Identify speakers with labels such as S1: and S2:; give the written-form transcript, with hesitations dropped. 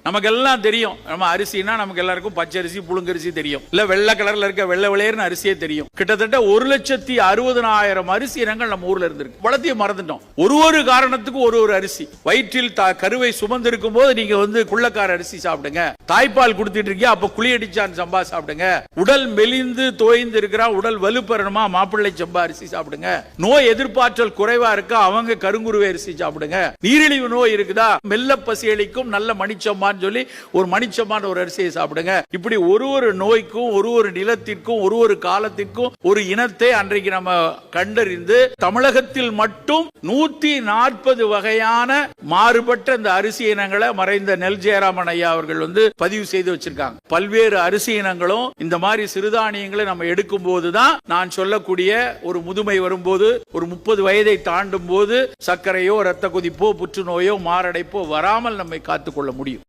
S1: நமக்கு எல்லாம் தெரியும். நம்ம அரிசினா நமக்கு எல்லாருக்கும் பச்சரிசி புழுங்கரிசி தெரியும், இல்ல வெள்ளை கலர்ல இருக்க வெள்ளை வெளியேறுன அரிசியே தெரியும். கிட்டத்தட்ட 1,60,000 அரிசி இனங்கள் நம்ம ஊர்ல இருந்திருக்கு. வளர்த்திய மறந்துட்டோம். ஒரு காரணத்துக்கு ஒரு அரிசி. வயிற்றில் கருவை சுமந்திருக்கும் போது நீங்க குள்ளக்கார அரிசி சாப்பிடுங்க. தாய்ப்பால் கொடுத்துட்டு இருக்கீங்க, அப்ப குளியடிச்சான் சம்பா சாப்பிடுங்க. உடல் மெலிந்து தோய்ந்து இருக்கிறா, உடல் வலுப்பெறணுமா, மாப்பிள்ளை சம்பா அரிசி சாப்பிடுங்க. நோய் எதிர்ப்பாற்றல் குறைவா இருக்கா, அவங்க கருங்குருவை அரிசி சாப்பிடுங்க. நீரிழிவு நோய் இருக்குதா, மெல்ல பசி அளிக்கும் நல்ல மணிச்சம்பான்னு சொல்லி ஒரு மணிச்சம்பான் ஒரு அரிசியை சாப்பிடுங்க. இப்படி ஒரு நோய்க்கும் ஒரு நிலத்திற்கும் ஒரு காலத்திற்கும் ஒரு இனத்தை அன்றைக்கு நம்ம கண்டறிந்து தமிழகத்தில் மட்டும் 140 வகையான மாறுபட்ட இந்த அரிசி இனங்களை மறைந்த நெல் ஜெயராமன் ஐயா அவர்கள் பதிவு செய்து வச்சிருக்காங்க. பல்வேறு அரிசி இனங்களும் இந்த மாதிரி சிறுதானியங்களை நம்ம எடுக்கும் போதுதான் நான் சொல்லக்கூடிய ஒரு முதுமை வரும்போது, ஒரு 30 வயதை தாண்டும் போது சர்க்கரையோ ரத்த கொதிப்போ புற்றுநோயோ மாரடைப்போ வராமல் நம்மை காத்துக்கொள்ள முடியும்.